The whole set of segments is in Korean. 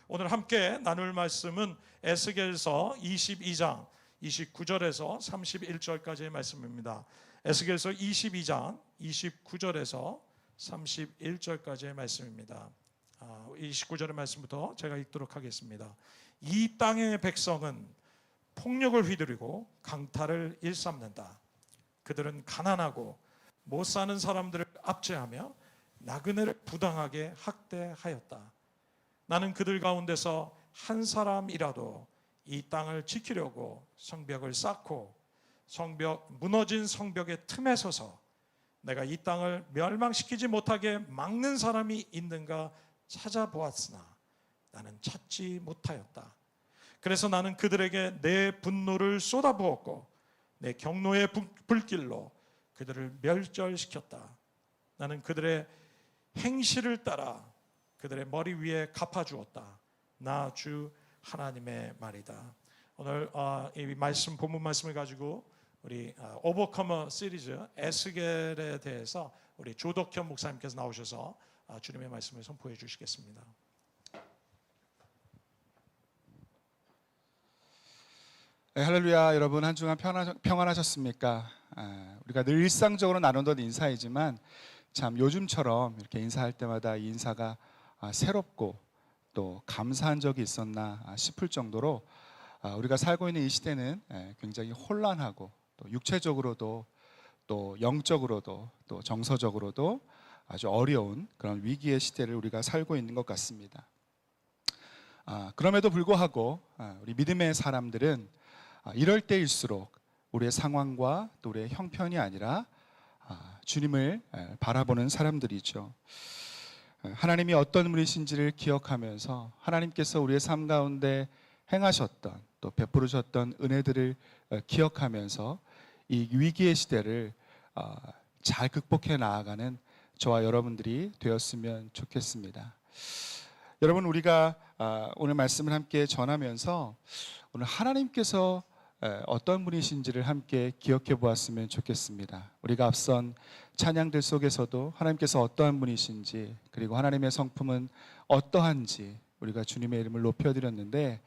오늘 함께 나눌 말씀은 에스겔서 22장 29절에서 31절까지의 말씀입니다. 에스겔서 22장 29절에서 31절까지의 말씀입니다. 29절의 말씀부터 제가 읽도록 하겠습니다. 이 땅의 백성은 폭력을 휘두르고 강탈을 일삼는다. 그들은 가난하고 못 사는 사람들을 압제하며 나그네를 부당하게 학대하였다. 나는 그들 가운데서 한 사람이라도 이 땅을 지키려고 성벽을 쌓고 무너진 성벽의 틈에 서서 내가 이 땅을 멸망시키지 못하게 막는 사람이 있는가 찾아보았으나 나는 찾지 못하였다. 그래서 나는 그들에게 내 분노를 쏟아부었고 내 경노의 불길로 그들을 멸절시켰다. 나는 그들의 행실을 따라 그들의 머리 위에 갚아주었다. 나 주 하나님의 말이다. 오늘 이 말씀, 본문 말씀을 가지고 우리 오버커머 시리즈 에스겔에 대해서 우리 조덕현 목사님께서 나오셔서 주님의 말씀을 선포해 주시겠습니다. 네, 할렐루야. 여러분 한 주간 평안하셨습니까? 우리가 늘 일상적으로 나누던 인사이지만 참 요즘처럼 이렇게 인사할 때마다 이 인사가 새롭고 또 감사한 적이 있었나 싶을 정도로 우리가 살고 있는 이 시대는 굉장히 혼란하고 또 육체적으로도 또 영적으로도 또 정서적으로도 아주 어려운 그런 위기의 시대를 우리가 살고 있는 것 같습니다. 그럼에도 불구하고 우리 믿음의 사람들은 이럴 때일수록 우리의 상황과 또 우리의 형편이 아니라 주님을 바라보는 사람들이죠. 하나님이 어떤 분이신지를 기억하면서 하나님께서 우리의 삶 가운데 행하셨던 또 베풀으셨던 은혜들을 기억하면서 이 위기의 시대를 잘 극복해 나아가는 저와 여러분들이 되었으면 좋겠습니다. 여러분, 우리가 오늘 말씀을 함께 전하면서 오늘 하나님께서 어떤 분이신지를 함께 기억해 보았으면 좋겠습니다. 우리가 앞선 찬양들 속에서도 하나님께서 어떠한 분이신지, 그리고 하나님의 성품은 어떠한지 우리가 주님의 이름을 높여드렸는데,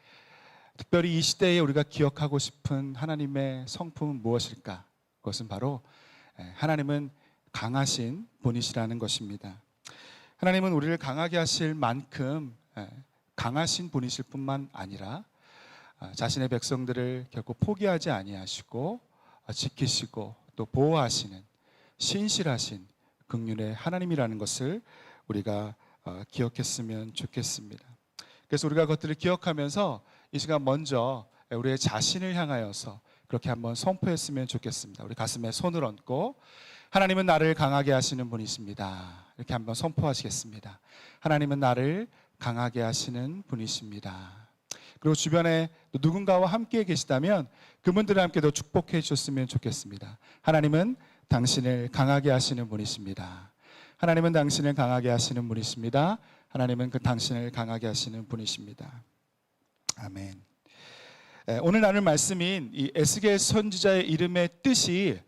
특별히 이 시대에 우리가 기억하고 싶은 하나님의 성품은 무엇일까? 그것은 바로 하나님은 강하신 분이시라는 것입니다. 하나님은 우리를 강하게 하실 만큼 강하신 분이실 뿐만 아니라 자신의 백성들을 결코 포기하지 아니하시고 지키시고 또 보호하시는 신실하신 긍휼의 하나님이라는 것을 우리가 기억했으면 좋겠습니다. 그래서 우리가 그것들을 기억하면서 이 시간 먼저 우리의 자신을 향하여서 그렇게 한번 선포했으면 좋겠습니다. 우리 가슴에 손을 얹고 하나님은 나를 강하게 하시는 분이십니다. 이렇게 한번 선포하시겠습니다. 하나님은 나를 강하게 하시는 분이십니다. 그리고 주변에 누군가와 함께 계시다면 그분들과 함께 더 축복해 주셨으면 좋겠습니다. 하나님은 당신을 강하게 하시는 분이십니다. 하나님은 당신을 강하게 하시는 분이십니다. 하나님은 당신을 강하게 하시는 분이십니다. 아멘. 오늘 나눌 말씀인 이 에스겔 선지자의 이름의 뜻이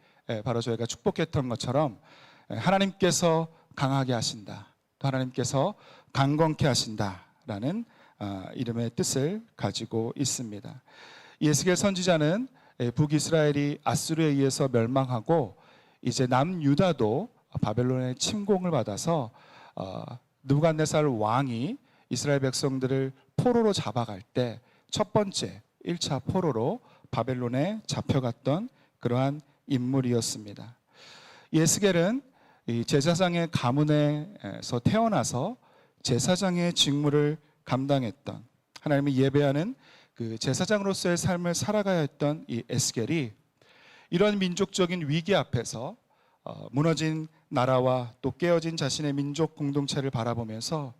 바로 저희가 축복했던 것처럼 하나님께서 강하게 하신다, 또 하나님께서 강건케 하신다라는 이름의 뜻을 가지고 있습니다. 에스겔 선지자는 북이스라엘이 아수르에 의해서 멸망하고 이제 남유다도 바벨론의 침공을 받아서 느부갓네살 왕이 이스라엘 백성들을 포로로 잡아갈 때 첫 번째 1차 포로로 바벨론에 잡혀갔던 그러한 인물이었습니다. 에스겔은 이 제사장의 가문에서 태어나서 제사장의 직무를 감당했던, 하나님을 예배하는 그 제사장으로서의 삶을 살아가야 했던 이 에스겔이 이런 민족적인 위기 앞에서 무너진 나라와 또 깨어진 자신의 민족 공동체를 바라보면서,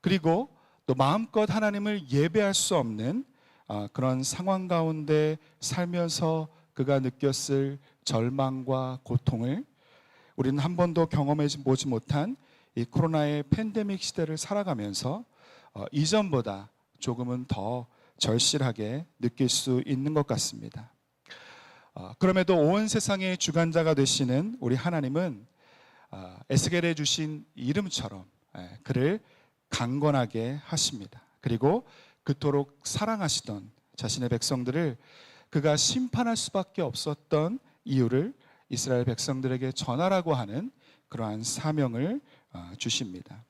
그리고 또 마음껏 하나님을 예배할 수 없는 그런 상황 가운데 살면서 그가 느꼈을 절망과 고통을 우리는 한 번도 경험해 보지 못한 이 코로나의 팬데믹 시대를 살아가면서 이전보다 조금은 더 절실하게 느낄 수 있는 것 같습니다. 그럼에도 온 세상의 주관자가 되시는 우리 하나님은 에스겔에 주신 이름처럼 그를 강건하게 하십니다. 그리고 그토록 사랑하시던 자신의 백성들을 그가 심판할 수밖에 없었던 이유를 이스라엘 백성들에게 전하라고 하는 그러한 사명을 주십니다.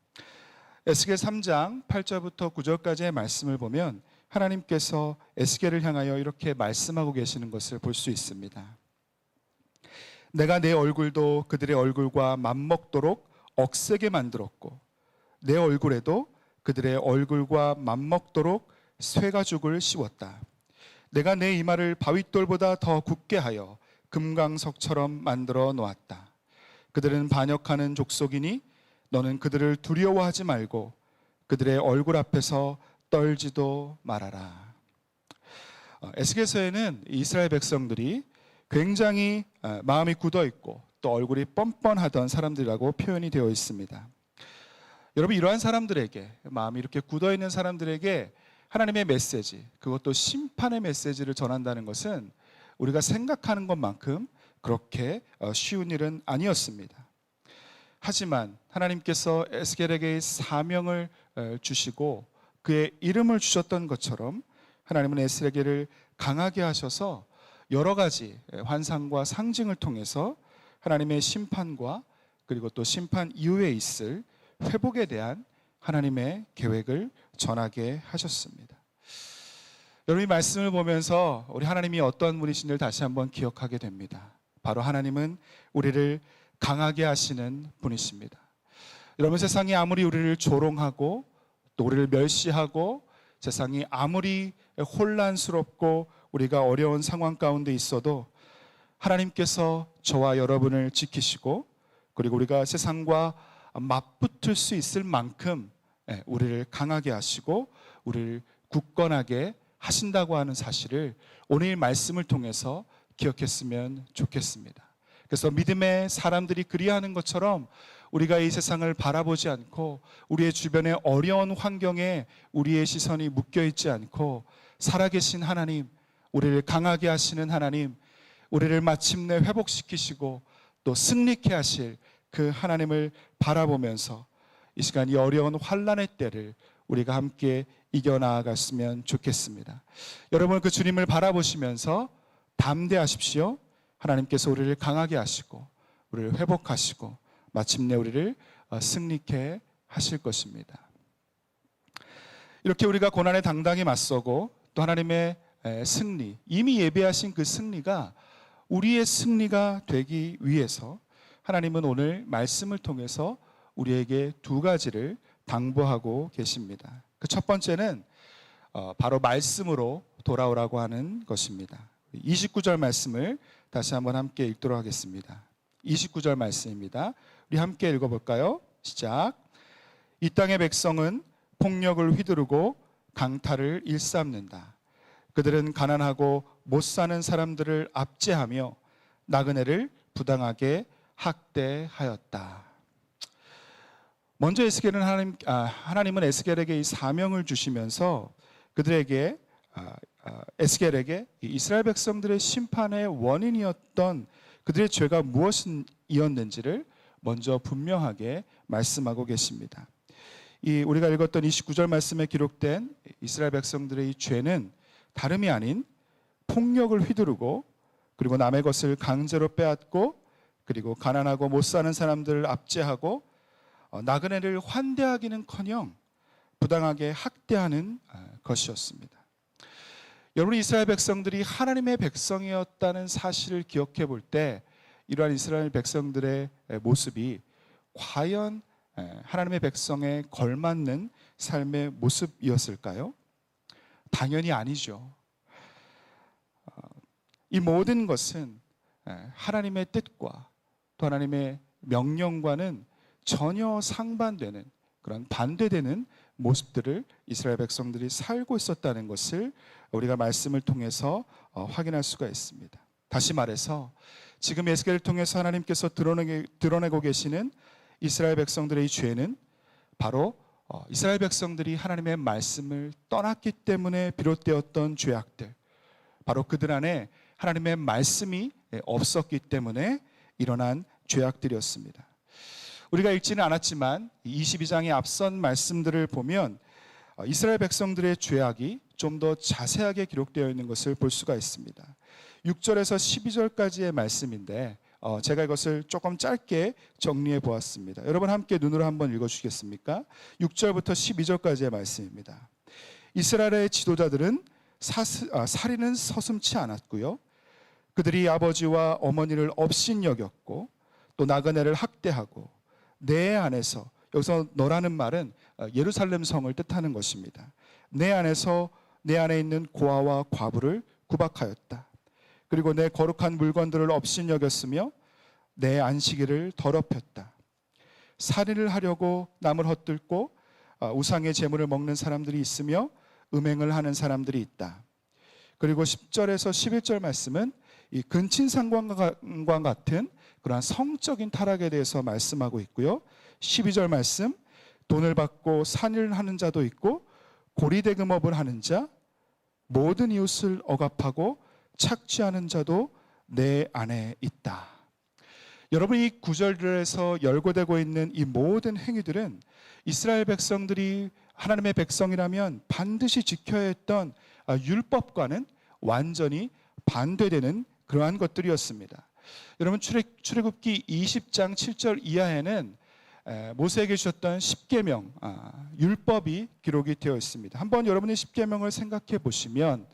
에스겔 3장 8절부터 9절까지의 말씀을 보면 하나님께서 에스겔을 향하여 이렇게 말씀하고 계시는 것을 볼 수 있습니다. 내가 내 얼굴도 그들의 얼굴과 맞먹도록 억세게 만들었고 내 얼굴에도 그들의 얼굴과 맞먹도록 쇠가죽을 씌웠다. 내가 내 이마를 바윗돌보다 더 굳게 하여 금강석처럼 만들어 놓았다. 그들은 반역하는 족속이니 너는 그들을 두려워하지 말고 그들의 얼굴 앞에서 떨지도 말아라. 에스겔서에는 이스라엘 백성들이 굉장히 마음이 굳어 있고 또 얼굴이 뻔뻔하던 사람들이라고 표현이 되어 있습니다. 여러분, 이러한 사람들에게, 마음이 이렇게 굳어 있는 사람들에게 하나님의 메시지, 그것도 심판의 메시지를 전한다는 것은 우리가 생각하는 것만큼 그렇게 쉬운 일은 아니었습니다. 하지만 하나님께서 에스겔에게 사명을 주시고 그의 이름을 주셨던 것처럼 하나님은 에스겔을 강하게 하셔서 여러 가지 환상과 상징을 통해서 하나님의 심판과 그리고 또 심판 이후에 있을 회복에 대한 하나님의 계획을 전하게 하셨습니다. 여러분, 이 말씀을 보면서 우리 하나님이 어떤 분이신지를 다시 한번 기억하게 됩니다. 바로 하나님은 우리를 강하게 하시는 분이십니다. 여러분, 세상이 아무리 우리를 조롱하고 또 우리를 멸시하고 세상이 아무리 혼란스럽고 우리가 어려운 상황 가운데 있어도 하나님께서 저와 여러분을 지키시고 그리고 우리가 세상과 맞붙을 수 있을 만큼 우리를 강하게 하시고 우리를 굳건하게 하신다고 하는 사실을 오늘 말씀을 통해서 기억했으면 좋겠습니다. 그래서 믿음의 사람들이 그리하는 것처럼 우리가 이 세상을 바라보지 않고 우리의 주변의 어려운 환경에 우리의 시선이 묶여 있지 않고 살아계신 하나님, 우리를 강하게 하시는 하나님, 우리를 마침내 회복시키시고 또 승리케 하실 그 하나님을 바라보면서 이 시간 이 어려운 환난의 때를 우리가 함께 이겨나아갔으면 좋겠습니다. 여러분, 그 주님을 바라보시면서 담대하십시오. 하나님께서 우리를 강하게 하시고 우리를 회복하시고 마침내 우리를 승리케 하실 것입니다. 이렇게 우리가 고난에 당당히 맞서고 또 하나님의 승리, 이미 예배하신 그 승리가 우리의 승리가 되기 위해서 하나님은 오늘 말씀을 통해서 우리에게 두 가지를 당부하고 계십니다. 그 첫 번째는 바로 말씀으로 돌아오라고 하는 것입니다. 29절 말씀을 다시 한번 함께 읽도록 하겠습니다. 29절 말씀입니다. 우리 함께 읽어볼까요? 시작. 이 땅의 백성은 폭력을 휘두르고 강탈을 일삼는다. 그들은 가난하고 못 사는 사람들을 압제하며 나그네를 부당하게 학대하였다. 먼저 하나님은 에스겔에게 이 사명을 주시면서 그들에게 에스겔에게 이스라엘 백성들의 심판의 원인이었던 그들의 죄가 무엇이었는지를 먼저 분명하게 말씀하고 계십니다. 우리가 읽었던 29절 말씀에 기록된 이스라엘 백성들의 이 죄는 다름이 아닌 폭력을 휘두르고 그리고 남의 것을 강제로 빼앗고 그리고 가난하고 못 사는 사람들을 압제하고 나그네를 환대하기는커녕 부당하게 학대하는 것이었습니다. 여러분, 이스라엘 백성들이 하나님의 백성이었다는 사실을 기억해 볼 때 이러한 이스라엘 백성들의 모습이 과연 하나님의 백성에 걸맞는 삶의 모습이었을까요? 당연히 아니죠. 이 모든 것은 하나님의 뜻과 또 하나님의 명령과는 전혀 상반되는 그런 반대되는 모습들을 이스라엘 백성들이 살고 있었다는 것을 우리가 말씀을 통해서 확인할 수가 있습니다. 다시 말해서 지금 에스겔을 통해서 하나님께서 드러내고 계시는 이스라엘 백성들의 죄는 바로 이스라엘 백성들이 하나님의 말씀을 떠났기 때문에 비롯되었던 죄악들, 바로 그들 안에 하나님의 말씀이 없었기 때문에 일어난 죄악들이었습니다. 우리가 읽지는 않았지만 22장의 앞선 말씀들을 보면 이스라엘 백성들의 죄악이 좀 더 자세하게 기록되어 있는 것을 볼 수가 있습니다. 6절에서 12절까지의 말씀인데 제가 이것을 조금 짧게 정리해 보았습니다. 여러분 함께 눈으로 한번 읽어주시겠습니까? 6절부터 12절까지의 말씀입니다. 이스라엘의 지도자들은 살인은 서슴지 않았고요. 그들이 아버지와 어머니를 업신여겼고 또 나그네를 학대하고 내 안에서, 여기서 너라는 말은 예루살렘 성을 뜻하는 것입니다. 내 안에 있는 고아와 과부를 구박하였다. 그리고 내 거룩한 물건들을 업신여겼으며 내 안식일을 더럽혔다. 살인을 하려고 남을 헛들고 우상의 제물을 먹는 사람들이 있으며 음행을 하는 사람들이 있다. 그리고 10절에서 11절 말씀은 이 근친상간과 같은 그러한 성적인 타락에 대해서 말씀하고 있고요. 12절 말씀, 돈을 받고 산일을 하는 자도 있고 고리대금업을 하는 자, 모든 이웃을 억압하고 착취하는 자도 내 안에 있다. 여러분, 이 구절들에서 열거되고 있는 이 모든 행위들은 이스라엘 백성들이 하나님의 백성이라면 반드시 지켜야 했던 율법과는 완전히 반대되는 그러한 것들이었습니다. 여러분, 출애굽기 20장 7절 이하에는 모세에게 주셨던 10계명 율법이 기록이 되어 있습니다. 한번 여러분이 10계명을 생각해 보시면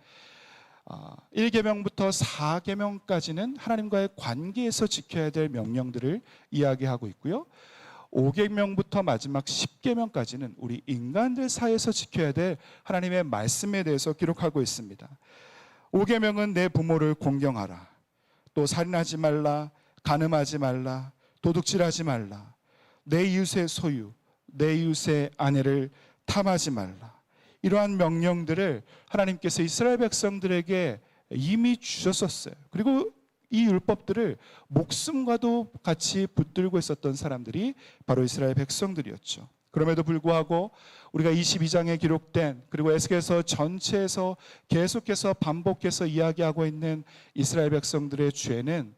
1계명부터 4계명까지는 하나님과의 관계에서 지켜야 될 명령들을 이야기하고 있고요. 5계명부터 마지막 10계명까지는 우리 인간들 사이에서 지켜야 될 하나님의 말씀에 대해서 기록하고 있습니다. 5계명은 내 부모를 공경하라, 또 살인하지 말라, 간음하지 말라, 도둑질하지 말라, 내 이웃의 소유, 내 이웃의 아내를 탐하지 말라. 이러한 명령들을 하나님께서 이스라엘 백성들에게 이미 주셨었어요. 그리고 이 율법들을 목숨과도 같이 붙들고 있었던 사람들이 바로 이스라엘 백성들이었죠. 그럼에도 불구하고 우리가 22장에 기록된, 그리고 에스겔서 전체에서 계속해서 반복해서 이야기하고 있는 이스라엘 백성들의 죄는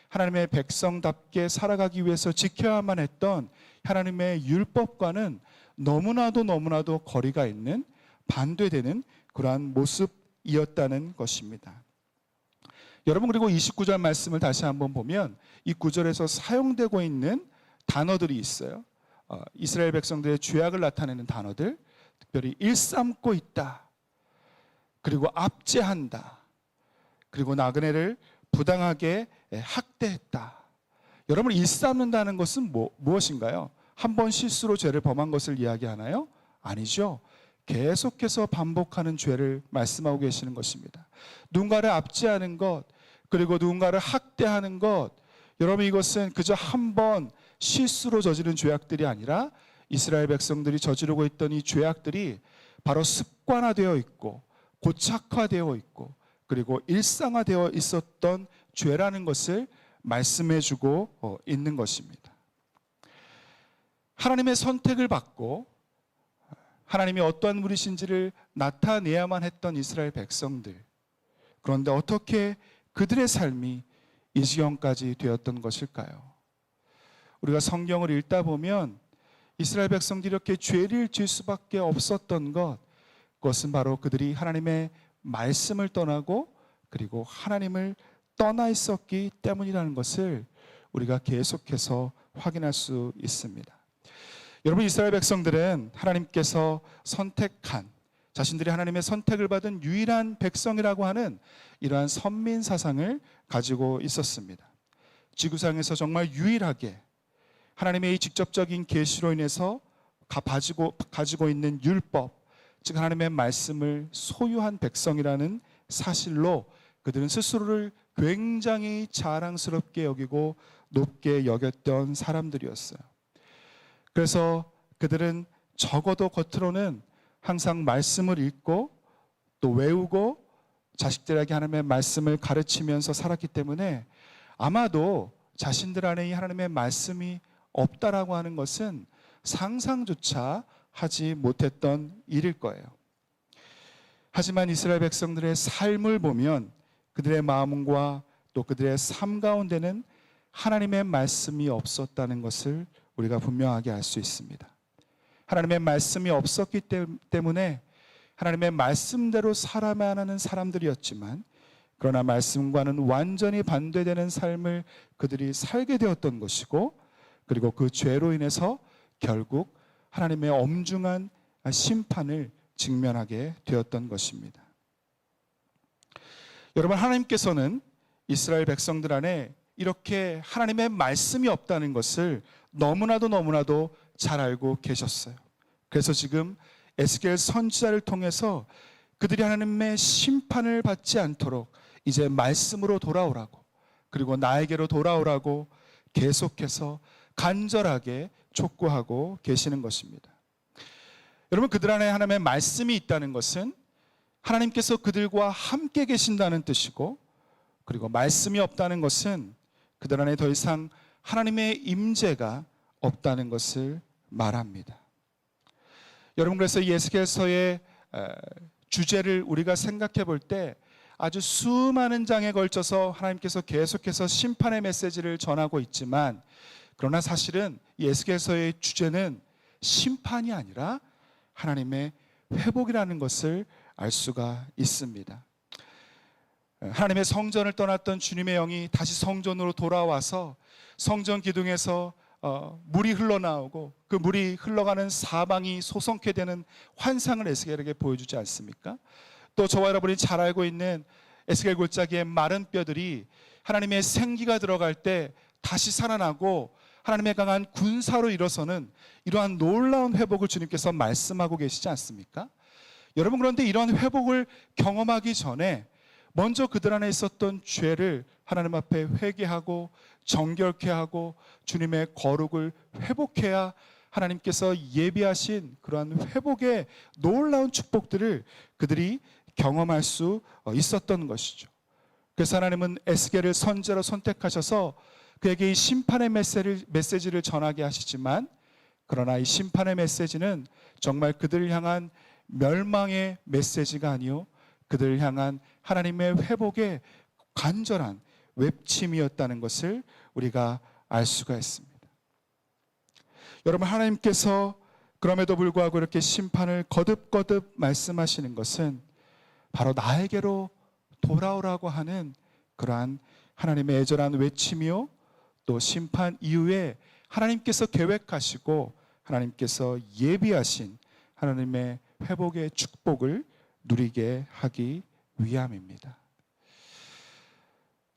하나님의 백성답게 살아가기 위해서 지켜야만 했던 하나님의 율법과는 너무나도 거리가 있는, 반대되는 그러한 모습이었다는 것입니다. 여러분, 그리고 29절 말씀을 다시 한번 보면 이 구절에서 사용되고 있는 단어들이 있어요. 이스라엘 백성들의 죄악을 나타내는 단어들, 특별히 일삼고 있다, 그리고 압제한다, 그리고 나그네를 부당하게 학대했다. 여러분, 일삼는다는 것은 무엇인가요? 한 번 실수로 죄를 범한 것을 이야기하나요? 아니죠. 계속해서 반복하는 죄를 말씀하고 계시는 것입니다. 누군가를 압제하는 것, 그리고 누군가를 학대하는 것, 여러분, 이것은 그저 한 번 실수로 저지른 죄악들이 아니라 이스라엘 백성들이 저지르고 있던 이 죄악들이 바로 습관화되어 있고 고착화되어 있고 그리고 일상화되어 있었던 죄라는 것을 말씀해주고 있는 것입니다. 하나님의 선택을 받고 하나님이 어떠한 분이신지를 나타내야만 했던 이스라엘 백성들, 그런데 어떻게 그들의 삶이 이 지경까지 되었던 것일까요? 우리가 성경을 읽다 보면 이스라엘 백성들이 이렇게 죄를 지을 수밖에 없었던 것, 그것은 바로 그들이 하나님의 말씀을 떠나고 그리고 하나님을 떠나 있었기 때문이라는 것을 우리가 계속해서 확인할 수 있습니다. 여러분, 이스라엘 백성들은 하나님께서 선택한, 자신들이 하나님의 선택을 받은 유일한 백성이라고 하는 이러한 선민 사상을 가지고 있었습니다. 지구상에서 정말 유일하게 하나님의 이 직접적인 계시로 인해서 가지고 있는 율법, 즉 하나님의 말씀을 소유한 백성이라는 사실로 그들은 스스로를 굉장히 자랑스럽게 여기고 높게 여겼던 사람들이었어요. 그래서 그들은 적어도 겉으로는 항상 말씀을 읽고 또 외우고 자식들에게 하나님의 말씀을 가르치면서 살았기 때문에 아마도 자신들 안에 이 하나님의 말씀이 없다라고 하는 것은 상상조차 하지 못했던 일일 거예요. 하지만 이스라엘 백성들의 삶을 보면 그들의 마음과 또 그들의 삶 가운데는 하나님의 말씀이 없었다는 것을 우리가 분명하게 알 수 있습니다. 하나님의 말씀이 없었기 때문에 하나님의 말씀대로 살아야만 하는 사람들이었지만, 그러나 말씀과는 완전히 반대되는 삶을 그들이 살게 되었던 것이고, 그리고 그 죄로 인해서 결국 하나님의 엄중한 심판을 직면하게 되었던 것입니다. 여러분, 하나님께서는 이스라엘 백성들 안에 이렇게 하나님의 말씀이 없다는 것을 너무나도 잘 알고 계셨어요. 그래서 지금 에스겔 선지자를 통해서 그들이 하나님의 심판을 받지 않도록 이제 말씀으로 돌아오라고, 그리고 나에게로 돌아오라고 계속해서 간절하게 촉구하고 계시는 것입니다. 여러분, 그들 안에 하나님의 말씀이 있다는 것은 하나님께서 그들과 함께 계신다는 뜻이고, 그리고 말씀이 없다는 것은 그들 안에 더 이상 하나님의 임재가 없다는 것을 말합니다. 여러분, 그래서 이 에스겔서의 주제를 우리가 생각해 볼 때 아주 수많은 장에 걸쳐서 하나님께서 계속해서 심판의 메시지를 전하고 있지만, 그러나 사실은 이 에스겔서의 주제는 심판이 아니라 하나님의 회복이라는 것을 알 수가 있습니다. 하나님의 성전을 떠났던 주님의 영이 다시 성전으로 돌아와서 성전 기둥에서 물이 흘러나오고 그 물이 흘러가는 사방이 소성케 되는 환상을 에스겔에게 보여주지 않습니까? 또 저와 여러분이 잘 알고 있는 에스겔 골짜기의 마른 뼈들이 하나님의 생기가 들어갈 때 다시 살아나고 하나님의 강한 군사로 일어서는 이러한 놀라운 회복을 주님께서 말씀하고 계시지 않습니까? 여러분, 그런데 이러한 회복을 경험하기 전에 먼저 그들 안에 있었던 죄를 하나님 앞에 회개하고 정결케 하고 주님의 거룩을 회복해야 하나님께서 예비하신 그러한 회복의 놀라운 축복들을 그들이 경험할 수 있었던 것이죠. 그래서 하나님은 에스겔을 선지자로 선택하셔서 그에게 이 심판의 메시지를 전하게 하시지만, 그러나 이 심판의 메시지는 정말 그들을 향한 멸망의 메시지가 아니요 그들을 향한 하나님의 회복의 간절한 외침이었다는 것을 우리가 알 수가 있습니다. 여러분, 하나님께서 그럼에도 불구하고 이렇게 심판을 거듭거듭 말씀하시는 것은 바로 나에게로 돌아오라고 하는 그러한 하나님의 애절한 외침이요, 또 심판 이후에 하나님께서 계획하시고 하나님께서 예비하신 하나님의 회복의 축복을 누리게 하기 위함입니다.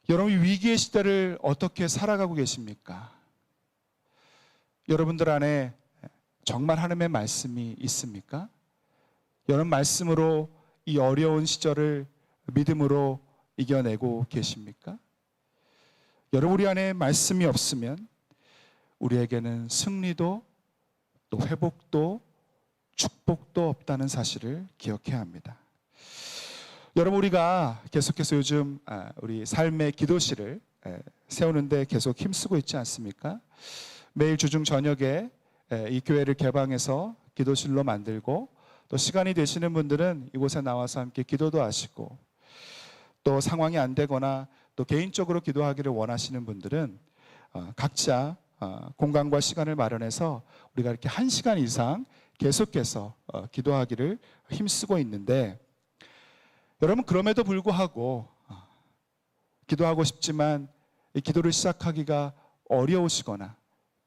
여러분, 위기의 시대를 어떻게 살아가고 계십니까? 여러분들 안에 정말 하나님의 말씀이 있습니까? 여러분, 말씀으로 이 어려운 시절을 믿음으로 이겨내고 계십니까? 여러분, 우리 안에 말씀이 없으면 우리에게는 승리도 또 회복도 축복도 없다는 사실을 기억해야 합니다. 여러분, 우리가 계속해서 요즘 우리 삶의 기도실을 세우는데 계속 힘쓰고 있지 않습니까? 매일 주중 저녁에 이 교회를 개방해서 기도실로 만들고, 또 시간이 되시는 분들은 이곳에 나와서 함께 기도도 하시고, 또 상황이 안 되거나 또 개인적으로 기도하기를 원하시는 분들은 각자 공간과 시간을 마련해서 우리가 이렇게 1시간 이상 계속해서 기도하기를 힘쓰고 있는데, 여러분, 그럼에도 불구하고 기도하고 싶지만 이 기도를 시작하기가 어려우시거나,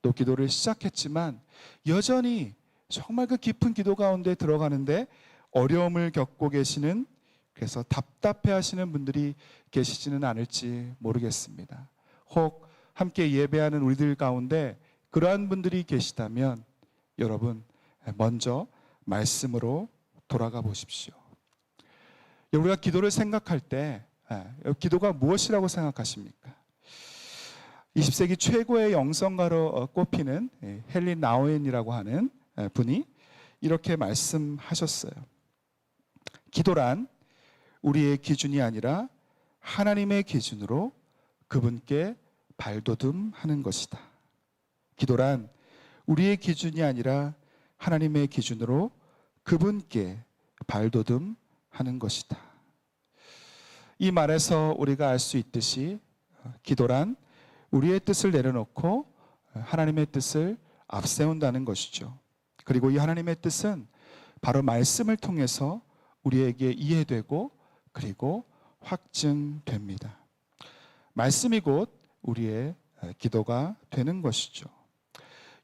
또 기도를 시작했지만 여전히 정말 그 깊은 기도 가운데 들어가는데 어려움을 겪고 계시는, 그래서 답답해 하시는 분들이 계시지는 않을지 모르겠습니다. 혹 함께 예배하는 우리들 가운데 그러한 분들이 계시다면 여러분, 먼저 말씀으로 돌아가 보십시오. 우리가 기도를 생각할 때 기도가 무엇이라고 생각하십니까? 20세기 최고의 영성가로 꼽히는 헨리 나우엔이라고 하는 분이 이렇게 말씀하셨어요. 기도란 우리의 기준이 아니라 하나님의 기준으로 그분께 발돋움하는 것이다. 기도란 우리의 기준이 아니라 하나님의 기준으로 그분께 발돋움하는 것이다. 이 말에서 우리가 알 수 있듯이 기도란 우리의 뜻을 내려놓고 하나님의 뜻을 앞세운다는 것이죠. 그리고 이 하나님의 뜻은 바로 말씀을 통해서 우리에게 이해되고 그리고 확증됩니다. 말씀이 곧 우리의 기도가 되는 것이죠.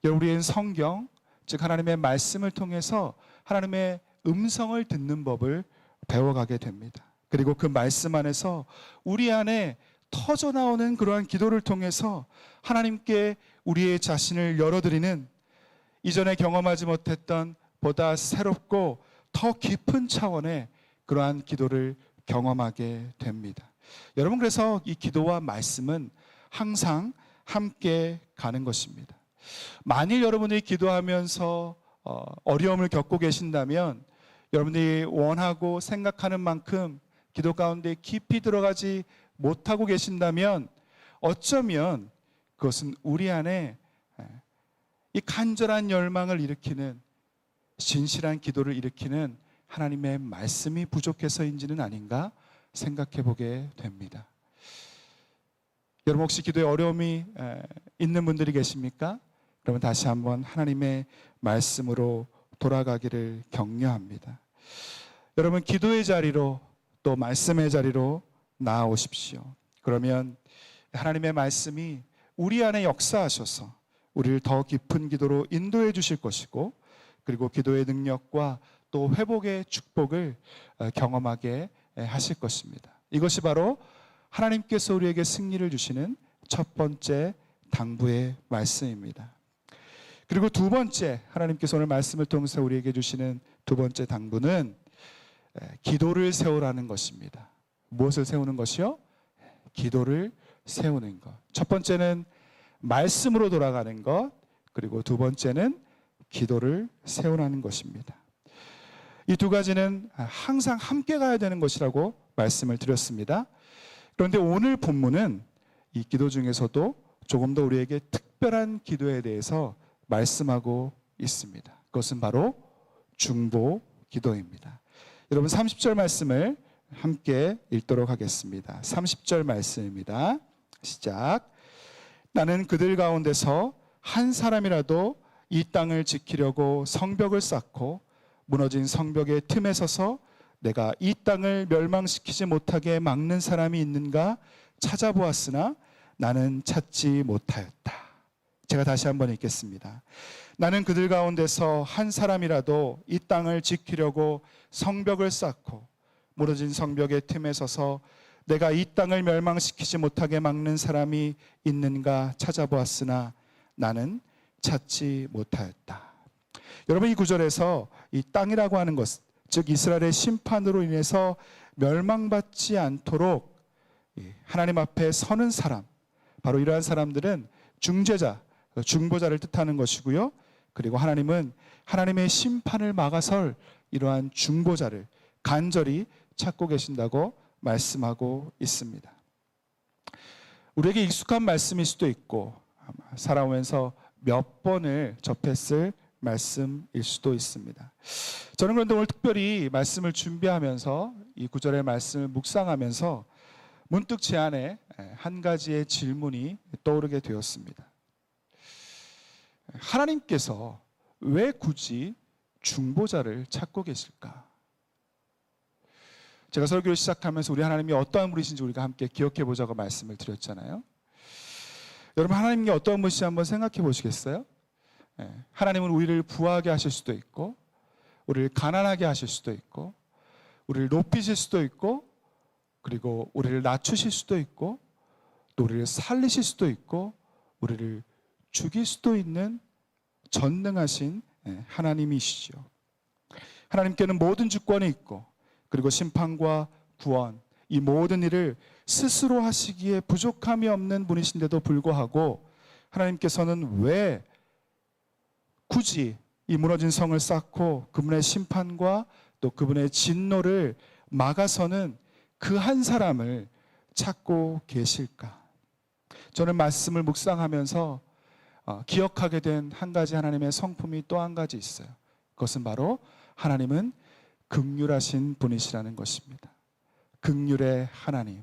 우리는 성경, 즉 하나님의 말씀을 통해서 하나님의 음성을 듣는 법을 배워가게 됩니다. 그리고 그 말씀 안에서 우리 안에 터져나오는 그러한 기도를 통해서 하나님께 우리의 자신을 열어드리는, 이전에 경험하지 못했던 보다 새롭고 더 깊은 차원의 그러한 기도를 경험하게 됩니다. 여러분, 그래서 이 기도와 말씀은 항상 함께 가는 것입니다. 만일 여러분들이 기도하면서 어려움을 겪고 계신다면, 여러분들이 원하고 생각하는 만큼 기도 가운데 깊이 들어가지 못하고 계신다면, 어쩌면 그것은 우리 안에 이 간절한 열망을 일으키는, 진실한 기도를 일으키는 하나님의 말씀이 부족해서인지는 아닌가 생각해 보게 됩니다. 여러분, 혹시 기도에 어려움이 있는 분들이 계십니까? 그러면 다시 한번 하나님의 말씀으로 돌아가기를 격려합니다. 여러분, 기도의 자리로 또 말씀의 자리로 나아오십시오. 그러면 하나님의 말씀이 우리 안에 역사하셔서 우리를 더 깊은 기도로 인도해 주실 것이고, 그리고 기도의 능력과 또 회복의 축복을 경험하게 하실 것입니다. 이것이 바로 하나님께서 우리에게 승리를 주시는 첫 번째 당부의 말씀입니다. 그리고 두 번째, 하나님께서 오늘 말씀을 통해서 우리에게 주시는 두 번째 당부는 기도를 세우라는 것입니다. 무엇을 세우는 것이요? 기도를 세우는 것. 첫 번째는 말씀으로 돌아가는 것, 그리고 두 번째는 기도를 세우라는 것입니다. 이 두 가지는 항상 함께 가야 되는 것이라고 말씀을 드렸습니다. 그런데 오늘 본문은 이 기도 중에서도 조금 더 우리에게 특별한 기도에 대해서 말씀하고 있습니다. 그것은 바로 중보 기도입니다. 여러분, 30절 말씀을 함께 읽도록 하겠습니다. 30절 말씀입니다. 시작. 나는 그들 가운데서 한 사람이라도 이 땅을 지키려고 성벽을 쌓고 무너진 성벽의 틈에 서서 내가 이 땅을 멸망시키지 못하게 막는 사람이 있는가 찾아보았으나 나는 찾지 못하였다. 제가 다시 한번 읽겠습니다. 나는 그들 가운데서 한 사람이라도 이 땅을 지키려고 성벽을 쌓고 무너진 성벽의 틈에 서서 내가 이 땅을 멸망시키지 못하게 막는 사람이 있는가 찾아보았으나 나는 찾지 못하였다. 여러분, 이 구절에서 이 땅이라고 하는 것, 즉 이스라엘의 심판으로 인해서 멸망받지 않도록 하나님 앞에 서는 사람, 바로 이러한 사람들은 중재자, 중보자를 뜻하는 것이고요. 그리고 하나님은 하나님의 심판을 막아설 이러한 중보자를 간절히 찾고 계신다고 말씀하고 있습니다. 우리에게 익숙한 말씀일 수도 있고 아마 살아오면서 몇 번을 접했을 말씀일 수도 있습니다. 저는 그런데 오늘 특별히 말씀을 준비하면서 이 구절의 말씀을 묵상하면서 문득 제 안에 한 가지의 질문이 떠오르게 되었습니다. 하나님께서 왜 굳이 중보자를 찾고 계실까? 제가 설교를 시작하면서 우리 하나님이 어떠한 분이신지 우리가 함께 기억해 보자고 말씀을 드렸잖아요. 여러분, 하나님이 어떠한 분이신지 한번 생각해 보시겠어요? 하나님은 우리를 부하게 하실 수도 있고, 우리를 가난하게 하실 수도 있고, 우리를 높이실 수도 있고, 그리고 우리를 낮추실 수도 있고, 또 우리를 살리실 수도 있고, 우리를 죽일 수도 있는 전능하신 하나님이시죠. 하나님께는 모든 주권이 있고, 그리고 심판과 구원, 이 모든 일을 스스로 하시기에 부족함이 없는 분이신데도 불구하고 하나님께서는 왜 굳이 이 무너진 성을 쌓고 그분의 심판과 또 그분의 진노를 막아서는 그 한 사람을 찾고 계실까? 저는 말씀을 묵상하면서 기억하게 된 한 가지 하나님의 성품이 또 한 가지 있어요. 그것은 바로 하나님은 긍휼하신 분이시라는 것입니다. 긍휼의 하나님.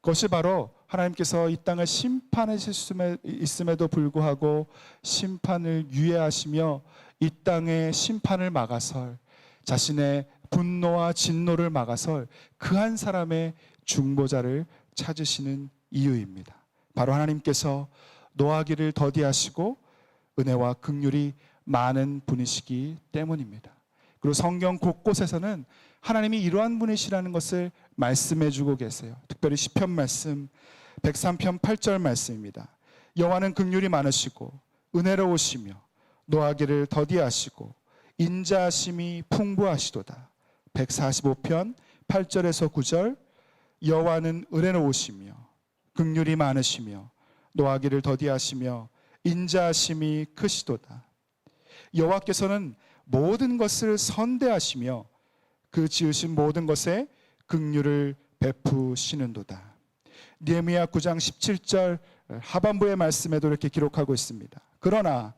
그것이 바로 하나님께서 이 땅을 심판하실 수 있음에도 불구하고 심판을 유예하시며 이 땅의 심판을 막아설, 자신의 분노와 진노를 막아설 그 한 사람의 중보자를 찾으시는 이유입니다. 바로 하나님께서 노하기를 더디하시고 은혜와 긍휼이 많은 분이시기 때문입니다. 그리고 성경 곳곳에서는 하나님이 이러한 분이시라는 것을 말씀해 주고 계세요. 특별히 시편 말씀 103편 8절 말씀입니다. 여호와는 긍휼이 많으시고 은혜로우시며 노하기를 더디하시고 인자하심이 풍부하시도다. 145편 8절에서 9절 여호와는 은혜로우시며 긍휼이 많으시며 노하기를 더디하시며 인자하심이 크시도다. 여호와께서는 모든 것을 선대하시며 그 지으신 모든 것에 긍휼을 베푸시는도다. 느헤미야 9장 17절 하반부의 말씀에도 이렇게 기록하고 있습니다. 그러나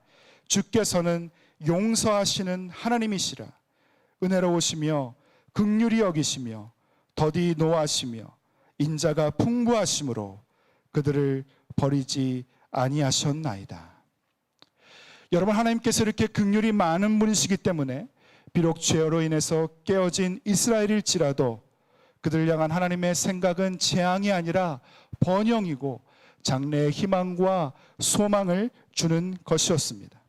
주께서는 용서하시는 하나님이시라. 은혜로우시며 긍휼히 여기시며 더디 노하시며 인자가 풍부하심으로 그들을 버리지 아니하셨나이다. 여러분, 하나님께서 이렇게 긍휼이 많은 분이시기 때문에 비록 죄로 인해서 깨어진 이스라엘일지라도 그들을 향한 하나님의 생각은 재앙이 아니라 번영이고 장래의 희망과 소망을 주는 것이었습니다.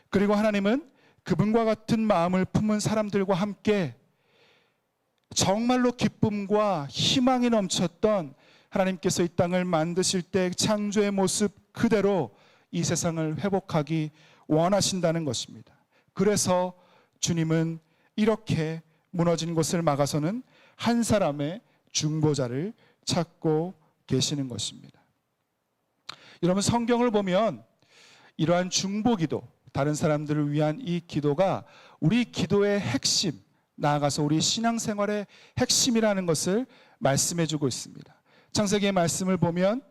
그리고 하나님은 그분과 같은 마음을 품은 사람들과 함께 정말로 기쁨과 희망이 넘쳤던 하나님께서 이 땅을 만드실 때 창조의 모습 그대로 이 세상을 회복하기 원하신다는 것입니다. 그래서 주님은 이렇게 무너진 곳을 막아서는 한 사람의 중보자를 찾고 계시는 것입니다. 여러분, 성경을 보면 이러한 중보기도, 다른 사람들을 위한 이 기도가 우리 기도의 핵심, 나아가서 우리 신앙생활의 핵심이라는 것을 말씀해 주고 있습니다. 창세기의 말씀을 보면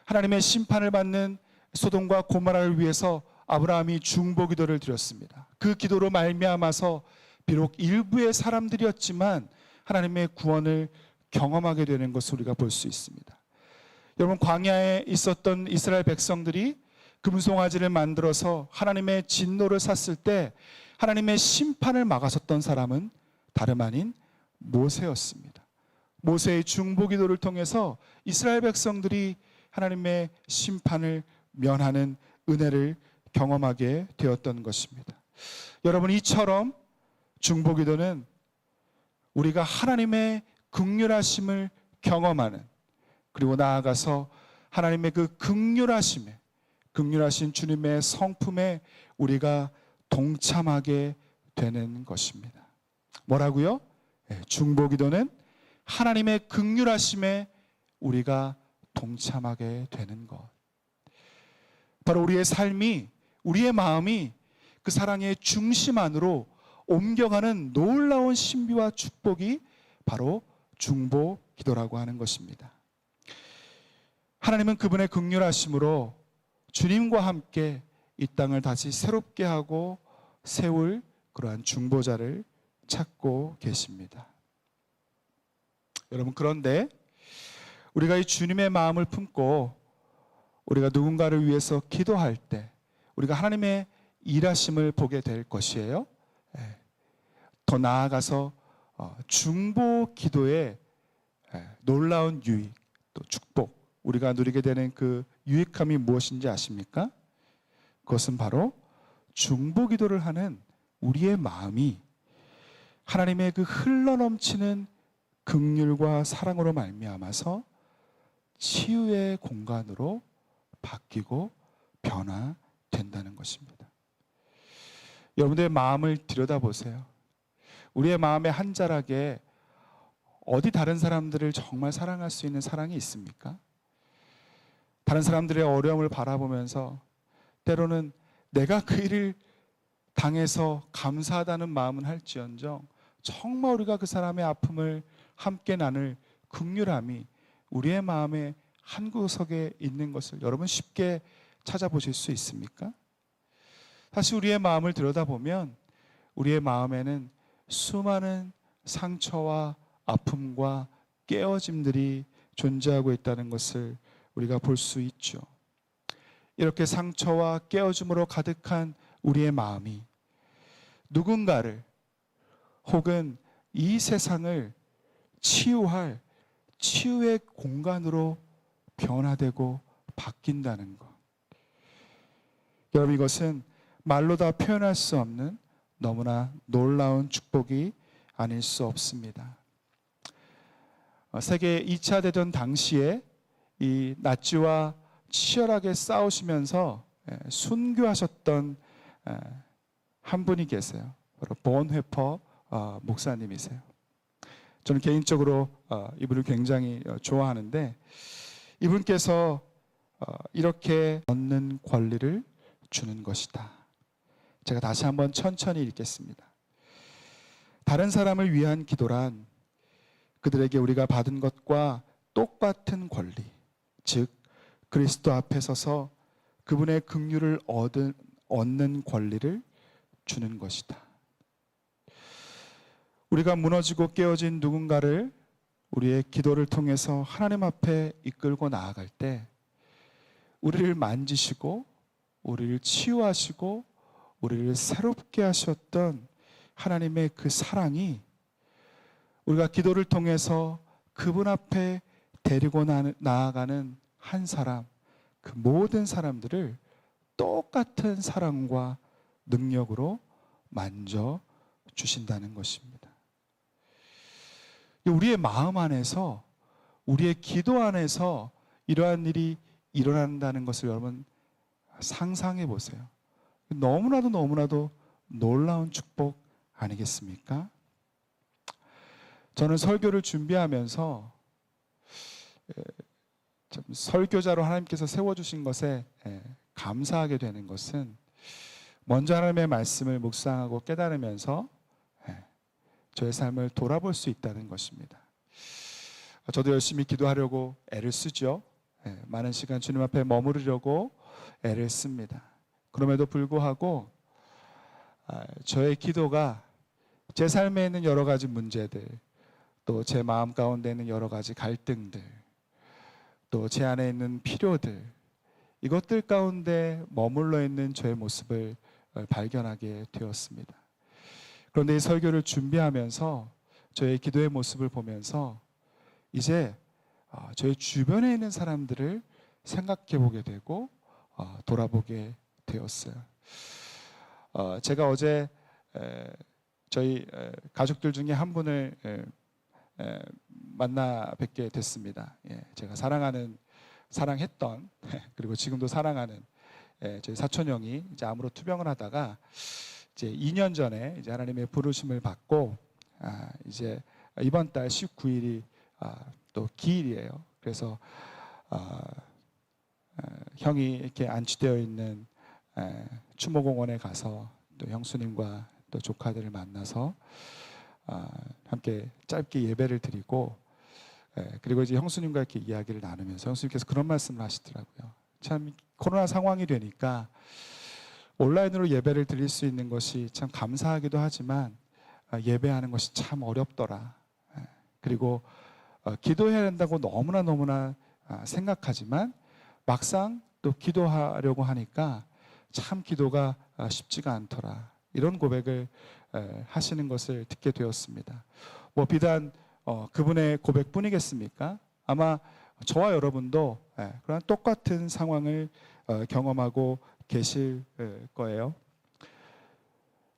하나님의 심판을 받는 소돔과 고모라를 위해서 아브라함이 중보기도를 드렸습니다. 그 기도로 말미암아서 비록 일부의 사람들이었지만 하나님의 구원을 경험하게 되는 것을 우리가 볼 수 있습니다. 여러분, 광야에 있었던 이스라엘 백성들이 금송아지를 만들어서 하나님의 진노를 샀을 때 하나님의 심판을 막아섰던 사람은 다름 아닌 모세였습니다. 모세의 중보기도를 통해서 이스라엘 백성들이 하나님의 심판을 면하는 은혜를 경험하게 되었던 것입니다. 여러분, 이처럼 중보기도는 우리가 하나님의 긍휼하심을 경험하는, 그리고 나아가서 하나님의 그 긍휼하신 주님의 성품에 우리가 동참하게 되는 것입니다. 뭐라고요? 중보기도는 하나님의 긍휼하심에 우리가 동참하게 되는 것. 바로 우리의 삶이, 우리의 마음이 그 사랑의 중심 안으로 옮겨가는 놀라운 신비와 축복이 바로 중보기도라고 하는 것입니다. 하나님은 그분의 긍휼하심으로 주님과 함께 이 땅을 다시 새롭게 하고 세울 그러한 중보자를 찾고 계십니다. 여러분, 그런데 우리가 이 주님의 마음을 품고 우리가 누군가를 위해서 기도할 때 우리가 하나님의 일하심을 보게 될 것이에요. 더 나아가서 중보 기도의 놀라운 유익, 또 축복, 우리가 누리게 되는 그 유익함이 무엇인지 아십니까? 그것은 바로 중보 기도를 하는 우리의 마음이 하나님의 그 흘러넘치는 긍휼과 사랑으로 말미암아서 치유의 공간으로 바뀌고 변화된다는 것입니다. 여러분들의 마음을 들여다보세요. 우리의 마음의 한 자락에 어디 다른 사람들을 정말 사랑할 수 있는 사랑이 있습니까? 다른 사람들의 어려움을 바라보면서 때로는 내가 그 일을 당해서 감사하다는 마음은 할지언정 정말 우리가 그 사람의 아픔을 함께 나눌 긍휼함이 우리의 마음의 한 구석에 있는 것을 여러분 쉽게 찾아보실 수 있습니까? 사실 우리의 마음을 들여다보면 우리의 마음에는 수많은 상처와 아픔과 깨어짐들이 존재하고 있다는 것을 우리가 볼 수 있죠. 이렇게 상처와 깨어짐으로 가득한 우리의 마음이 누군가를 혹은 이 세상을 치유할 치유의 공간으로 변화되고 바뀐다는 것. 여러분, 이것은 말로 다 표현할 수 없는 너무나 놀라운 축복이 아닐 수 없습니다. 세계 2차 대전 당시에 이 나치와 치열하게 싸우시면서 순교하셨던 한 분이 계세요. 바로 본회퍼 목사님이세요. 저는 개인적으로 이분을 굉장히 좋아하는데, 이분께서 이렇게 얻는 권리를 주는 것이다. 제가 다시 한번 천천히 읽겠습니다. 다른 사람을 위한 기도란 그들에게 우리가 받은 것과 똑같은 권리, 즉 그리스도 앞에 서서 그분의 긍휼을 얻는 권리를 주는 것이다. 우리가 무너지고 깨어진 누군가를 우리의 기도를 통해서 하나님 앞에 이끌고 나아갈 때 우리를 만지시고 우리를 치유하시고 우리를 새롭게 하셨던 하나님의 그 사랑이 우리가 기도를 통해서 그분 앞에 데리고 나아가는 한 사람, 그 모든 사람들을 똑같은 사랑과 능력으로 만져 주신다는 것입니다. 우리의 마음 안에서, 우리의 기도 안에서 이러한 일이 일어난다는 것을 여러분 상상해 보세요. 너무나도 놀라운 축복 아니겠습니까? 저는 설교를 준비하면서 참 설교자로 하나님께서 세워주신 것에 감사하게 되는 것은, 먼저 하나님의 말씀을 묵상하고 깨달으면서 저의 삶을 돌아볼 수 있다는 것입니다. 저도 열심히 기도하려고 애를 쓰죠. 많은 시간 주님 앞에 머무르려고 애를 씁니다. 그럼에도 불구하고 저의 기도가 제 삶에 있는 여러 가지 문제들, 또 제 마음 가운데 있는 여러 가지 갈등들, 또 제 안에 있는 필요들, 이것들 가운데 머물러 있는 저의 모습을 발견하게 되었습니다. 그런데 이 설교를 준비하면서 저의 기도의 모습을 보면서 이제 저의 주변에 있는 사람들을 생각해 보게 되고 돌아보게 되었어요. 제가 어제 저희 가족들 중에 한 분을 만나 뵙게 됐습니다. 제가 사랑했던 그리고 지금도 사랑하는 저희 사촌 형이 이제 암으로 투병을 하다가 이제 2년 전에 이제 하나님의 부르심을 받고 이제 이번 달 19일이 또 기일이에요. 그래서 형이 이렇게 안치되어 있는 추모공원에 가서 또 형수님과 또 조카들을 만나서 함께 짧게 예배를 드리고, 그리고 이제 형수님과 이렇게 이야기를 나누면서 형수님께서 그런 말씀을 하시더라고요. 참 코로나 상황이 되니까 온라인으로 예배를 드릴 수 있는 것이 참 감사하기도 하지만 예배하는 것이 참 어렵더라. 그리고 기도해야 된다고 너무나 생각하지만 막상 또 기도하려고 하니까 참 기도가 쉽지가 않더라. 이런 고백을 하시는 것을 듣게 되었습니다. 뭐 비단 그분의 고백뿐이겠습니까? 아마 저와 여러분도 그런 똑같은 상황을 경험하고 계실 거예요.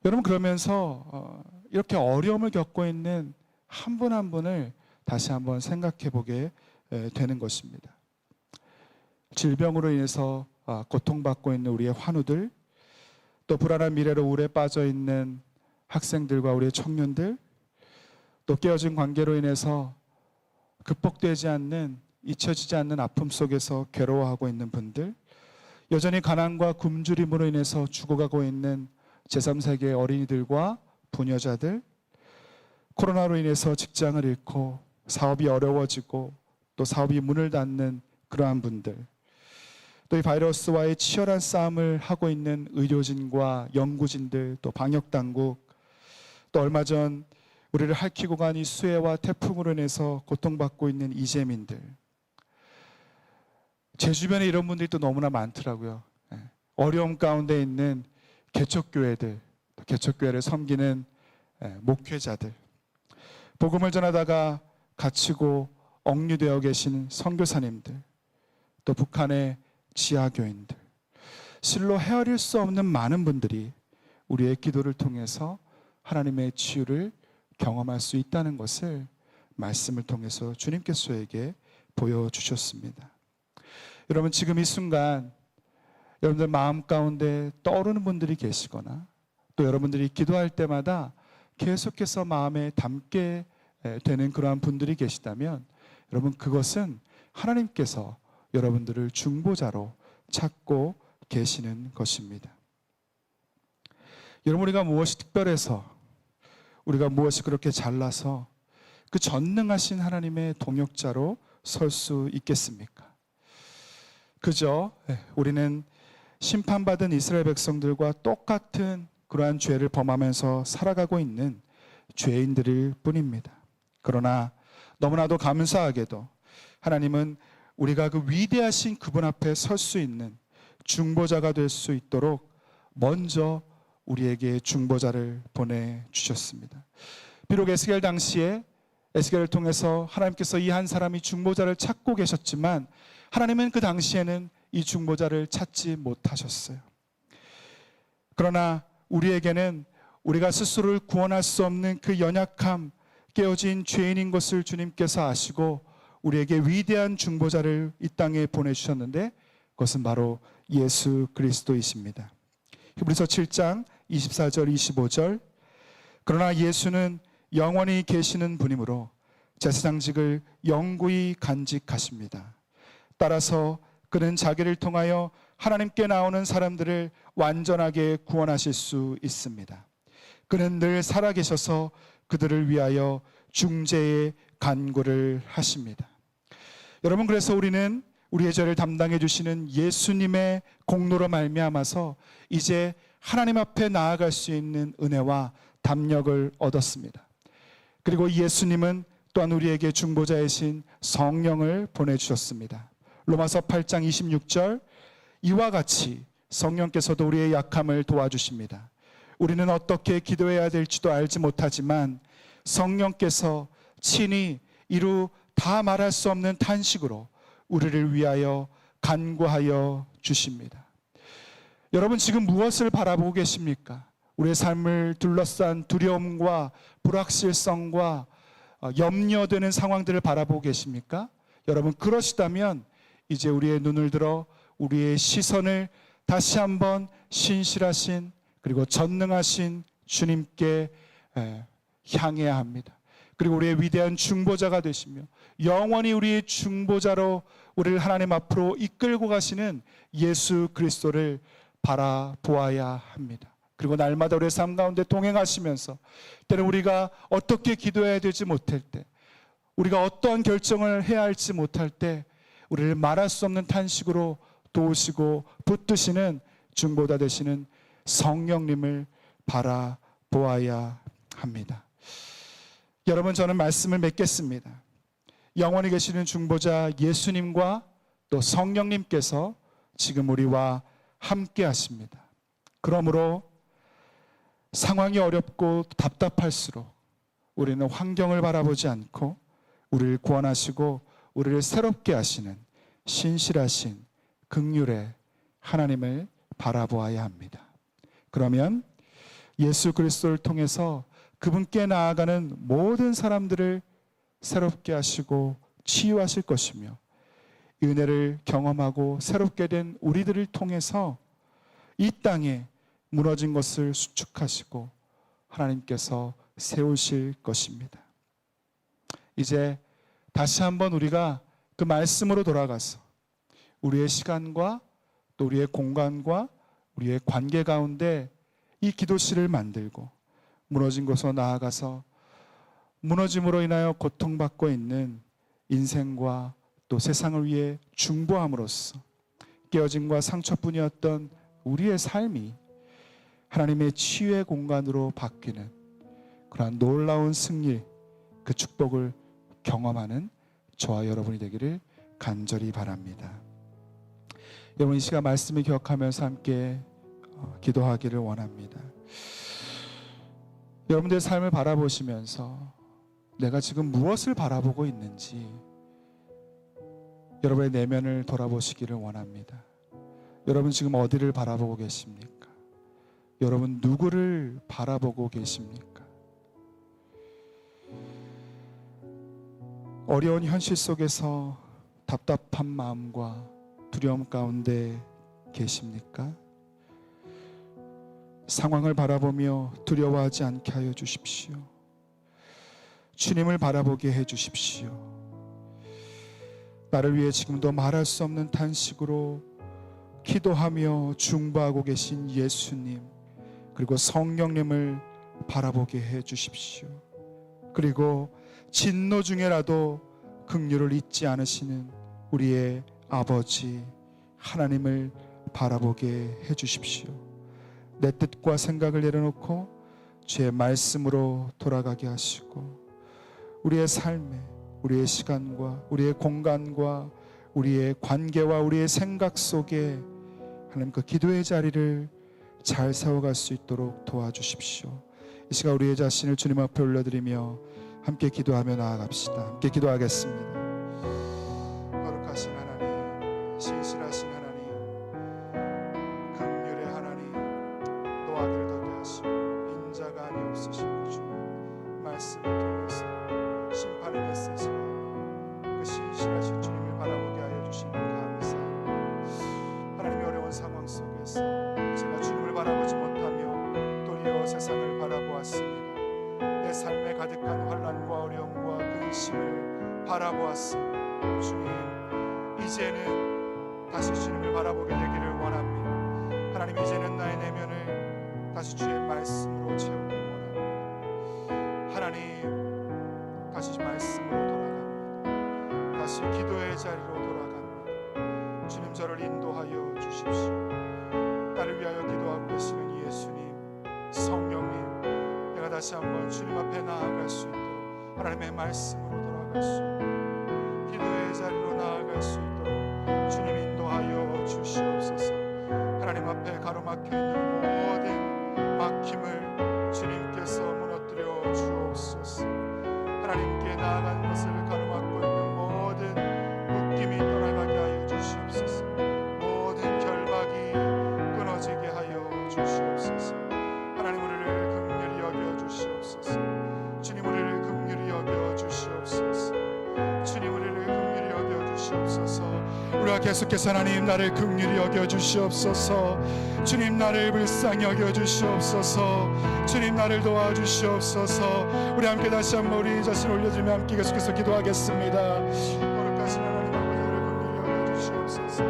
여러분, 그러면서 이렇게 어려움을 겪고 있는 한 분 한 분을 다시 한번 생각해 보게 되는 것입니다. 질병으로 인해서 고통받고 있는 우리의 환우들, 또 불안한 미래로 우울에 빠져 있는 학생들과 우리의 청년들, 또 깨어진 관계로 인해서 극복되지 않는, 잊혀지지 않는 아픔 속에서 괴로워하고 있는 분들, 여전히 가난과 굶주림으로 인해서 죽어가고 있는 제3세계 어린이들과 부녀자들, 코로나로 인해서 직장을 잃고 사업이 어려워지고 또 사업이 문을 닫는 그러한 분들, 또 이 바이러스와의 치열한 싸움을 하고 있는 의료진과 연구진들, 또 방역당국, 또 얼마 전 우리를 핥히고 간 이 수해와 태풍으로 인해서 고통받고 있는 이재민들, 제 주변에 이런 분들이 또 너무나 많더라고요. 어려움 가운데 있는 개척교회들, 개척교회를 섬기는 목회자들, 복음을 전하다가 갇히고 억류되어 계신 선교사님들, 또 북한의 지하교인들, 실로 헤아릴 수 없는 많은 분들이 우리의 기도를 통해서 하나님의 치유를 경험할 수 있다는 것을 말씀을 통해서 주님께서 저에게 보여주셨습니다. 여러분, 지금 이 순간 여러분들 마음 가운데 떠오르는 분들이 계시거나 또 여러분들이 기도할 때마다 계속해서 마음에 담게 되는 그러한 분들이 계시다면 여러분, 그것은 하나님께서 여러분들을 중보자로 찾고 계시는 것입니다. 여러분, 우리가 무엇이 특별해서, 우리가 무엇이 그렇게 잘나서 그 전능하신 하나님의 동역자로 설 수 있겠습니까? 그저 우리는 심판받은 이스라엘 백성들과 똑같은 그러한 죄를 범하면서 살아가고 있는 죄인들일 뿐입니다. 그러나 너무나도 감사하게도 하나님은 우리가 그 위대하신 그분 앞에 설 수 있는 중보자가 될 수 있도록 먼저 우리에게 중보자를 보내주셨습니다. 비록 에스겔 당시에 에스겔을 통해서 하나님께서 이 한 사람이 중보자를 찾고 계셨지만 하나님은 그 당시에는 이 중보자를 찾지 못하셨어요. 그러나 우리에게는 우리가 스스로를 구원할 수 없는 그 연약함, 깨어진 죄인인 것을 주님께서 아시고 우리에게 위대한 중보자를 이 땅에 보내주셨는데 그것은 바로 예수 그리스도이십니다. 히브리서 7장 24절 25절, 그러나 예수는 영원히 계시는 분이므로 제사장직을 영구히 간직하십니다. 따라서 그는 자기를 통하여 하나님께 나오는 사람들을 완전하게 구원하실 수 있습니다. 그는 늘 살아계셔서 그들을 위하여 중재의 간구를 하십니다. 여러분, 그래서 우리는 우리의 죄를 담당해 주시는 예수님의 공로로 말미암아서 이제 하나님 앞에 나아갈 수 있는 은혜와 담력을 얻었습니다. 그리고 예수님은 또한 우리에게 중보자이신 성령을 보내주셨습니다. 로마서 8장 26절, 이와 같이 성령께서도 우리의 약함을 도와주십니다. 우리는 어떻게 기도해야 될지도 알지 못하지만 성령께서 친히 이루 다 말할 수 없는 탄식으로 우리를 위하여 간구하여 주십니다. 여러분, 지금 무엇을 바라보고 계십니까? 우리의 삶을 둘러싼 두려움과 불확실성과 염려되는 상황들을 바라보고 계십니까? 여러분, 그러시다면 이제 우리의 눈을 들어 우리의 시선을 다시 한번 신실하신 그리고 전능하신 주님께 향해야 합니다. 그리고 우리의 위대한 중보자가 되시며 영원히 우리의 중보자로 우리를 하나님 앞으로 이끌고 가시는 예수 그리스도를 바라보아야 합니다. 그리고 날마다 우리의 삶 가운데 동행하시면서 때는 우리가 어떻게 기도해야 될지 못할 때, 우리가 어떠한 결정을 해야 할지 못할 때 우리를 말할 수 없는 탄식으로 도우시고 붙드시는 중보자 되시는 성령님을 바라보아야 합니다. 여러분, 저는 말씀을 맺겠습니다. 영원히 계시는 중보자 예수님과 또 성령님께서 지금 우리와 함께 하십니다. 그러므로 상황이 어렵고 답답할수록 우리는 환경을 바라보지 않고 우리를 구원하시고 우리를 새롭게 하시는 신실하신 긍휼의 하나님을 바라보아야 합니다. 그러면 예수 그리스도를 통해서 그분께 나아가는 모든 사람들을 새롭게 하시고 치유하실 것이며 은혜를 경험하고 새롭게 된 우리들을 통해서 이 땅에 무너진 것을 수축하시고 하나님께서 세우실 것입니다. 이제 다시 한번 우리가 그 말씀으로 돌아가서 우리의 시간과 또 우리의 공간과 우리의 관계 가운데 이 기도실을 만들고 무너진 곳으로 나아가서 무너짐으로 인하여 고통받고 있는 인생과 또 세상을 위해 중보함으로써 깨어짐과 상처뿐이었던 우리의 삶이 하나님의 치유의 공간으로 바뀌는 그러한 놀라운 승리, 그 축복을 경험하는 저와 여러분이 되기를 간절히 바랍니다. 여러분, 이 시간 말씀을 기억하면서 함께 기도하기를 원합니다. 여러분들의 삶을 바라보시면서 내가 지금 무엇을 바라보고 있는지 여러분의 내면을 돌아보시기를 원합니다. 여러분 지금 어디를 바라보고 계십니까? 여러분 누구를 바라보고 계십니까? 어려운 현실 속에서 답답한 마음과 두려움 가운데 계십니까? 상황을 바라보며 두려워하지 않게 하여 주십시오. 주님을 바라보게 해 주십시오. 나를 위해 지금도 말할 수 없는 탄식으로 기도하며 중보하고 계신 예수님, 그리고 성령님을 바라보게 해 주십시오. 그리고 진노 중에라도 긍휼을 잊지 않으시는 우리의 아버지 하나님을 바라보게 해 주십시오. 내 뜻과 생각을 내려놓고 주의 말씀으로 돌아가게 하시고 우리의 삶에, 우리의 시간과 우리의 공간과 우리의 관계와 우리의 생각 속에 하나님 그 기도의 자리를 잘 세워갈 수 있도록 도와주십시오. 이 시간 우리의 자신을 주님 앞에 올려드리며 함께 기도하며 나아갑시다. 함께 기도하겠습니다. 거룩하신 하나님, 신실하신 하나님, 긍휼의 하나님, 노하기를 더게 하시고 빈자가 아니옵으신 주님 말씀을 통해서 심판의 메시지와 그 신실하신 주님을 바라보게 하여 주시는 감사합니다. 하나님의 어려운 상황 속에서 제가 주님을 바라보지 못하며 도리어 세상을 바라보았습니다. 내 삶에 가득한 환난과 어려움과 근심을 바라보았습니다. 주님, 이제는 다시 주님을 바라보게 되기를 원합니다. 하나님, 이제는 나의 내면을 다시 주의 말씀으로 채우기 원합니다. 하나님, 다시 말씀으로 돌아갑니다. 다시 기도의 자리로 돌아갑니다. 주님, 저를 인도하여 주십시오. 나를 위하여 기도하고 계시는 예수님, 성령님, 내가 다시 한번 주님 앞에 나아갈 수 있도록 하나님의 말씀으로 돌아갈 수 있도록 기도의 자리로 나아갈 수 있도록 주님 인도하여 주시옵소서. 하나님 앞에 가로막혀 있는 모든 막힘을 주님께서 무너뜨려 주옵소서. 하나님께 나아가는 것을 가로막고 있는 모든 묶임이 떠나가게 하여 주시옵소서. 모든 결박이 끊어지게 하여 주시옵소서. 하나님, 우리를 긍휼히 여겨 주시옵소서. 주님, 우리를 긍휼히 여겨 주시옵소서. 주님, 우리를 긍휼히 여겨 주시옵소서. 우리가 계속해서 하나님 나를 긍휼히 여겨 주시옵소서. 주님, 나를 불쌍히 여겨 주시옵소서. 주님, 나를 도와주시옵소서. 우리 함께 다시 한번 우리 자신을 올려드리며 함께 계속해서 기도하겠습니다. 거룩하신 하나님 아버지를 긍휼히 여겨 주시옵소서.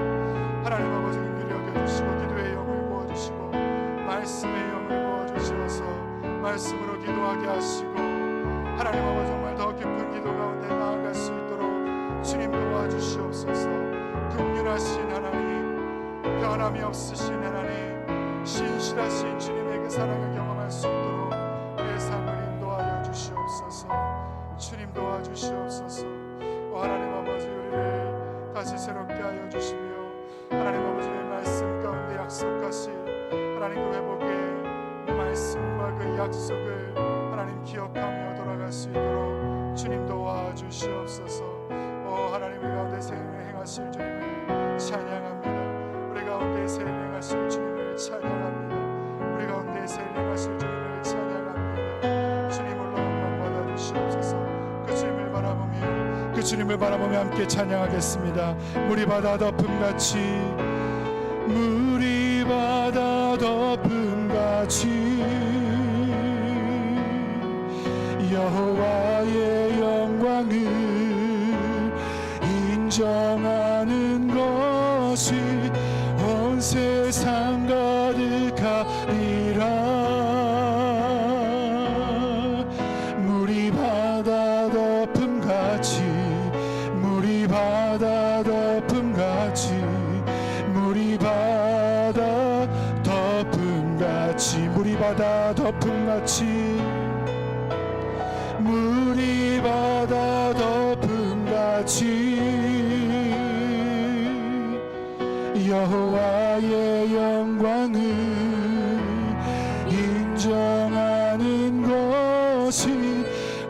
하나님 아버지 긍휼히 여겨 주시고 기도의 영을 부어주시고 말씀의 영을 부어주시어서 말씀으로 기도하게 하시고 하나님 아버지 정말 더 깊은 기도 가운데 나아갈 수 있도록 주님 도와주시옵소서. 긍휼하신 하나님, 변함이 없으신 하나님, 신실하신 주님의 그 사랑을 경험할 수 있도록 내 삶을 인도하여 주시옵소서. 주님 도와주시옵소서. 하나님 아버지, 우리를 다시 새롭게 하여 주시며 하나님 아버지의 말씀 가운데 약속하신 하나님 그 회복의 말씀과 그 약속을 하나님 기억하며 돌아갈 수 있도록 주님 도와주시옵소서. 하나님, 우리 가운데 새 일을 행하실 주님을 찬양합니다. 우리 가운데 새 일을 행하실 주님을 찬양합니다. 우리 가운데 새 일을 행하실 주님을 찬양합니다. 주님 홀로 영광 받아주시옵소서. 그 주님을 바라보며 함께 찬양하겠습니다. 물이 바다 덮음같이, 물이 바다 덮음같이 여호와의 영광을 인정하는 것이 온 세상 가득하리라. 물이 바다 덮음같이, 물이 바다 덮음같이, 물이 바다 덮음같이, 물이 바다 덮음같이, 물이 바다 덮음같이 여호와의 영광을 인정하는 것 것이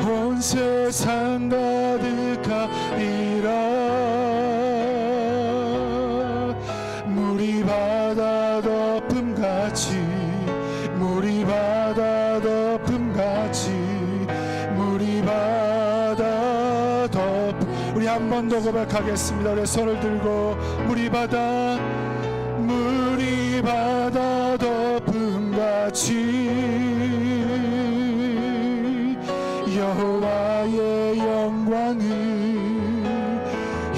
온 세상 가득하리라. 물이 바다 덮음같이 물이 바다 덮음같이 물이 바다 덮음. 우리 한 번 더 고백하겠습니다. 우리 손을 들고 물이 바다 덮음같이 여호와의 영광을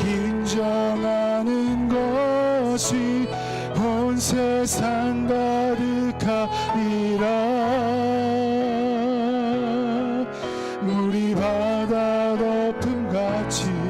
인정하는 것이 온 세상 가득하리라. 물이 바다 덮음같이